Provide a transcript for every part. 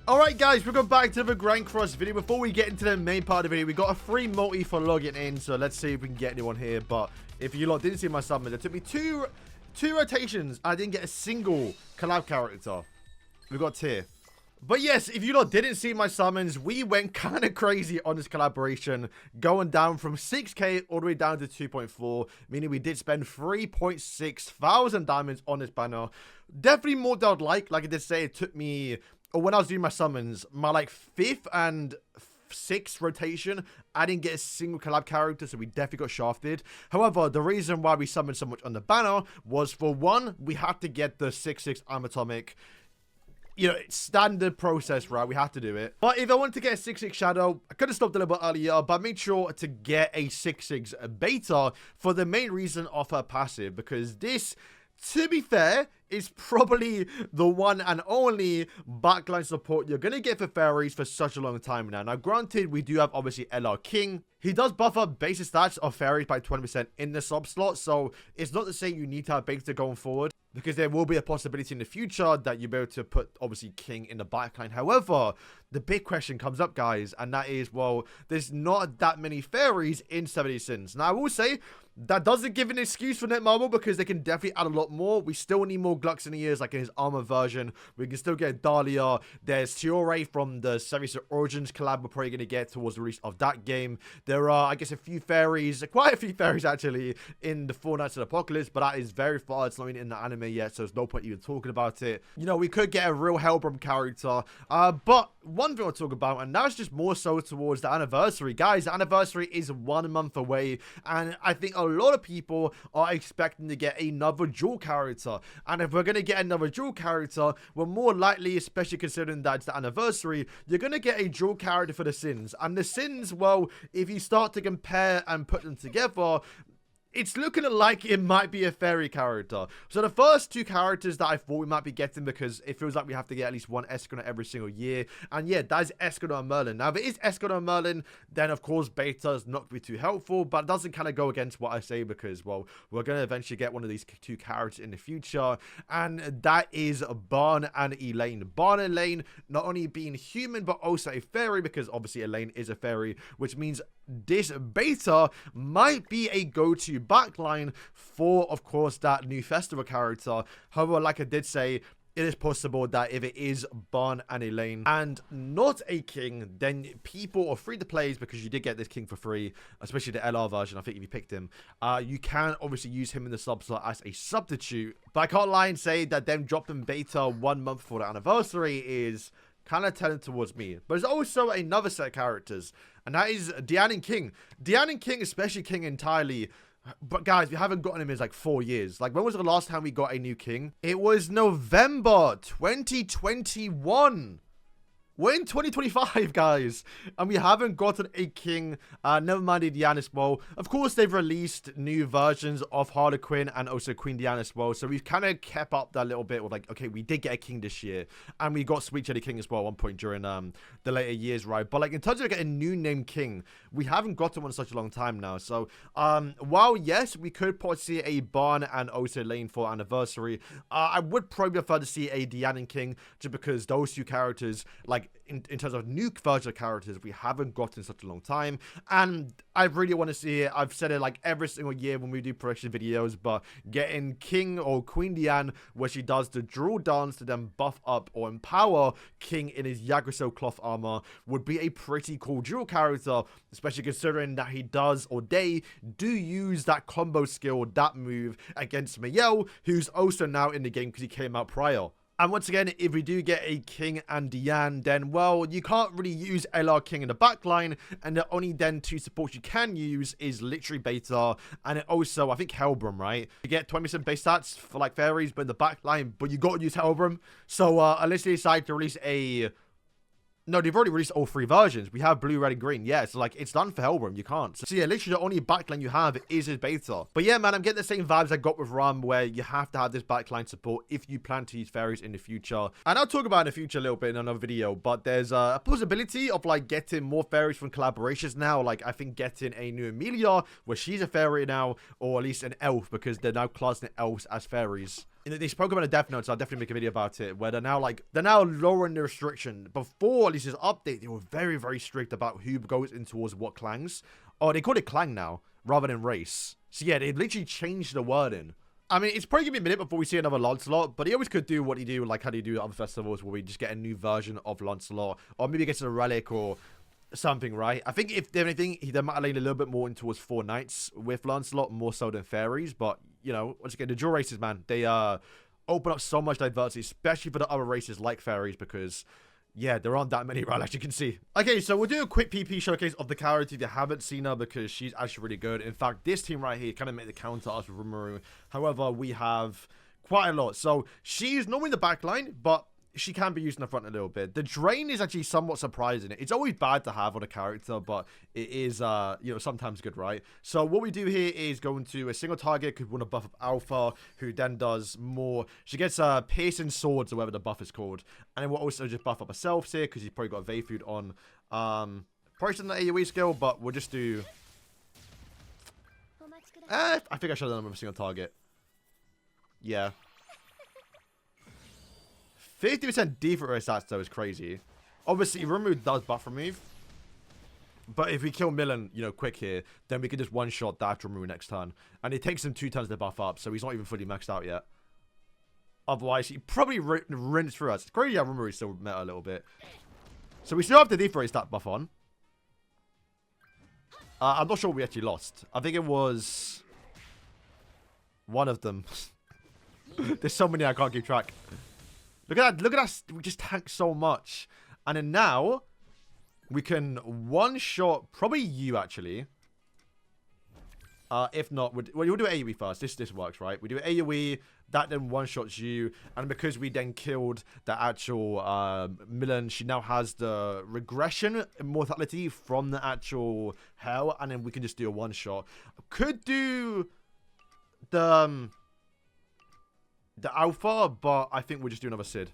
Alright guys, we're going back to the Grand Cross video. Before we get into the main part of the video, we got a free multi for logging in. So let's see if we can get anyone here. But if you lot didn't see my summons, it took me two rotations. I didn't get a single collab character. We got tier. But yes, if you lot didn't see my summons, we went kind of crazy on this collaboration, going down from 6k all the way down to 2.4, meaning we did spend 3.6 thousand diamonds on this banner. Definitely more than I'd like I did say, it took me, or when I was doing my summons, my like 5th and 6th rotation, I didn't get a single collab character, so we definitely got shafted. However, the reason why we summoned so much on the banner was, for one, we had to get the 6/6 Atomic. You know, it's standard process, right? We have to do it. But if I wanted to get a 6/6 Shadow, I could have stopped a little bit earlier, but I made sure to get a 6/6 Beta for the main reason of her passive, because this, to be fair, is probably the one and only backline support you're going to get for fairies for such a long time now. Now, granted, we do have, obviously, LR King. He does buff up basic stats of fairies by 20% in the sub slot, so it's not to say you need to have beta going forward, because there will be a possibility in the future that you'll be able to put, obviously, King in the backline. However, the big question comes up, guys, and that is, well, there's not that many fairies in 70 Sins. Now, I will say, that doesn't give an excuse for Netmarble, because they can definitely add a lot more. We still need more Glucks in the ears, like in his armor version. We can still get Dahlia. There's Tiore from the Series Origins collab we're probably going to get towards the release of that game. There are, I guess, a few fairies, quite a few fairies actually, in the Four Knights of the Apocalypse, but that is very far. It's not even in the anime yet, so there's no point even talking about it. You know, we could get a real Hellbrom character, but one thing I'll talk about, and that's just more so towards the anniversary. Guys, the anniversary is 1 month away, and I think a lot of people are expecting to get another dual character. And if we're going to get another dual character, we're more likely, especially considering that it's the anniversary, you're going to get a dual character for the Sins. And the Sins, well, if you start to compare and put them together, it's looking like it might be a fairy character. So the first two characters that I thought we might be getting, because it feels like we have to get at least one Escanor every single year. And yeah, that is Escanor and Merlin. Now, if it is Escanor and Merlin, then of course Beta is not going to be too helpful. But it doesn't kind of go against what I say, because, well, we're going to eventually get one of these two characters in the future. And that is Barn and Elaine. Barn and Elaine not only being human, but also a fairy, because obviously Elaine is a fairy, which means this Beta might be a go-to backline for, of course, that new festival character. However, like I did say, it is possible that if it is Barn and Elaine and not a King, then people are free to play, because you did get this King for free, especially the LR version. I think if you picked him, you can obviously use him in the sub slot as a substitute. But I can't lie and say that them dropping Beta 1 month before the anniversary is kind of telling towards me. But there's also another set of characters, and that is Diane and King. Diane and King, especially King entirely. But guys, we haven't gotten him in like 4 years. Like, when was the last time we got a new King? It was November 2021. We're in 2025, guys, and we haven't gotten a King. Never mind Diana as well. Of course, they've released new versions of Harlequin and also Queen Diana as well. So we've kind of kept up that little bit with, like, okay, we did get a King this year, and we got Sweet Jelly King as well at one point during the later years, right? But like, in terms of getting a new name King, we haven't gotten one in such a long time now. So while yes, we could probably see a Barn and also Lane for anniversary, I would probably prefer to see a Diana King, just because those two characters, like, in terms of new version of characters, we haven't gotten in such a long time, and I really want to see it. I've said it like every single year when we do production videos, but getting King or Queen Diane, where she does the drill dance to then buff up or empower King in his Yggdrasil cloth armor, would be a pretty cool dual character, especially considering that he does, or they do use that combo skill, that move against Mayel, who's also now in the game because he came out prior. And once again, if we do get a King and Diane, then, well, you can't really use LR King in the backline, and the only then two supports you can use is literally Beta, and also, I think, Hellbrom, right? You get 20% base stats for, like, fairies, but in the backline, but you got to use Hellbrom. So, unless they decide to release a... No, they've already released all 3 versions. We have blue, red, and green. Yeah, so, like, it's done for Hellbrom. You can't. So, yeah, literally the only backline you have is his Beta. But, yeah, man, I'm getting the same vibes I got with Ram, where you have to have this backline support if you plan to use fairies in the future. And I'll talk about it in the future a little bit in another video, but there's a possibility of, like, getting more fairies from collaborations now. Like, I think getting a new Amelia, where she's a fairy now, or at least an elf, because they're now classing elves as fairies. they spoke about a Death Note, so I'll definitely make a video about it, where they're now lowering the restriction. Before, at least this update, they were very, very strict about who goes in towards what clans. Oh, they call it clan now, rather than race. So yeah, they literally changed the wording. I mean, it's probably gonna be a minute before we see another Lancelot, but he always could do what he do, like how do you do at other festivals, where we just get a new version of Lancelot, or maybe get a relic or something, right? I think if anything, they might lean a little bit more in towards 4 knights with Lancelot, more so than fairies. But you know, once again, the dual races, man, they open up so much diversity, especially for the other races like fairies, because yeah, there aren't that many, right, as you can see. Okay, so we'll do a quick PP showcase of the character if you haven't seen her, because she's actually really good. In fact, this team right here kind of made the counter us with Rimuru. However, we have quite a lot. So she's normally the back line, but she can be used in the front a little bit. The drain is actually somewhat surprising. It's always bad to have on a character, but it is, you know, sometimes good, right? So what we do here is go into a single target. Could want to buff up Alpha, who then does more. She gets piercing swords, or whatever the buff is called. And then we'll also just buff up herself here, because he's probably got a Vayfood on. Probably still an AoE skill, but we'll just do... I think I should have done it with a single target. Yeah. 50% default stats, though, is crazy. Obviously, remove does buff remove. But if we kill Milan, you know, quick here, then we can just one-shot that remove next turn. And it takes him 2 turns to buff up, so he's not even fully maxed out yet. Otherwise, he probably rinsed through us. It's crazy how Rimuru still meta a little bit. So we still have the default stat buff on. I'm not sure we actually lost. I think it was one of them. There's so many I can't keep track. Look at that. Look at us. We just tanked so much. And then now, we can one-shot probably you, actually. If not, we'll do AoE first. This works, right? We do AoE. That then one-shots you. And because we then killed the actual Milan, she now has the regression immortality from the actual hell. And then we can just do a one-shot. Could do the Alpha, but I think we'll just do another Sid.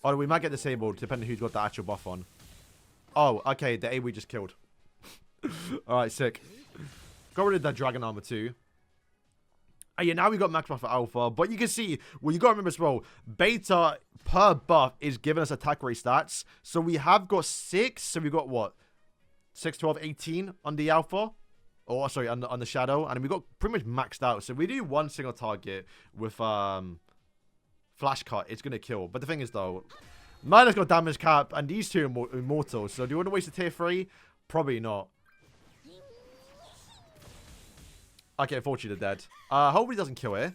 Oh, we might get disabled, depending who's got the actual buff on. Oh, okay, the A we just killed. Alright, sick. Got rid of that Dragon Armor too. Oh yeah, now we got max buff for Alpha, but you can see, well, you gotta remember as well, Beta per buff is giving us attack rate stats. So we have got 6, so we got what? 6, 12, 18 on the Alpha. Oh, sorry, on the Shadow. And we got pretty much maxed out. So if we do one single target with Flash Cut, it's going to kill. But the thing is, though, Milan's got damage cap, and these two are immortal. So do you want to waste a tier 3? Probably not. Okay, unfortunately, they're dead. Hopefully doesn't kill her.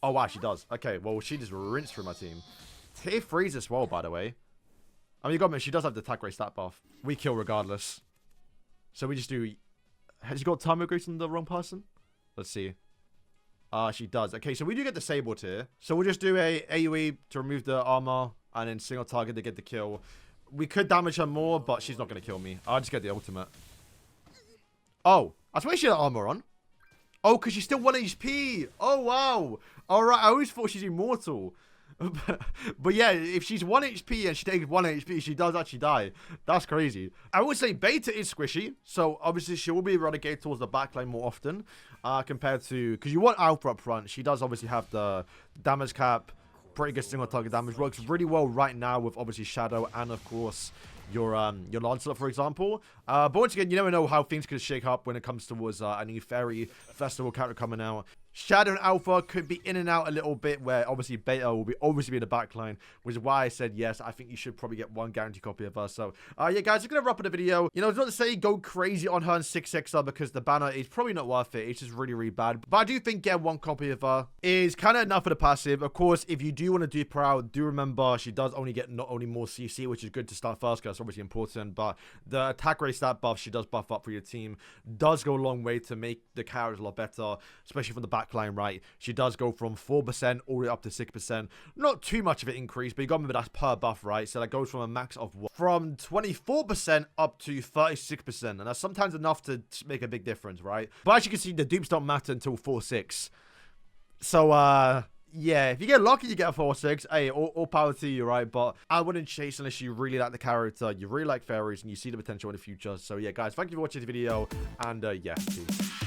Oh, wow, she does. Okay, well, she just rinsed through my team. Tier 3s as well, by the way. I mean, you got me. She does have the attack rate stat buff. We kill regardless. So we just do... Has she got time upgrades on the wrong person? Let's see. She does. Okay, so we do get disabled here. So we'll just do a AoE to remove the armor, and then single target to get the kill. We could damage her more, but she's not going to kill me. I'll just get the ultimate. Oh, I swear she had armor on. Oh, because she's still 1 HP. Oh, wow. All right, I always thought she's immortal. But yeah, if she's 1 HP and she takes 1 HP, she does actually die. That's crazy. I would say Beta is squishy, so obviously she will be relegated towards the backline more often compared to... Because you want Alpha up front. She does obviously have the damage cap, pretty good single target damage. Works really well right now with obviously Shadow and, of course, your Lancelot, for example. But once again, you never know how things could shake up when it comes towards a new Fairy Festival character coming out. Shadow and Alpha could be in and out a little bit, where obviously Beta will be obviously be in the backline, which is why I said yes. I think you should probably get 1 guaranteed copy of her. So, yeah, guys, I'm going to wrap up the video. You know, it's not to say go crazy on her and 6xer because the banner is probably not worth it. It's just really, really bad. But I do think getting 1 copy of her is kind of enough for the passive. Of course, if you do want to dupe her out, do remember she does only get not only more CC, which is good to start first because that's obviously important, but the attack rate stat buff she does buff up for your team does go a long way to make the characters a lot better, especially from the backline, right? She does go from 4% all the way up to 6%. Not too much of an increase, but you got to remember that's per buff, right? So that goes from a max of from 24% up to 36%. And that's sometimes enough to make a big difference, right? But as you can see, the dupes don't matter until 4-6. So, yeah, if you get lucky, you get a 4-6. Hey, all power to you, right? But I wouldn't chase unless you really like the character, you really like fairies, and you see the potential in the future. So, yeah, guys, thank you for watching the video. And, yeah, peace.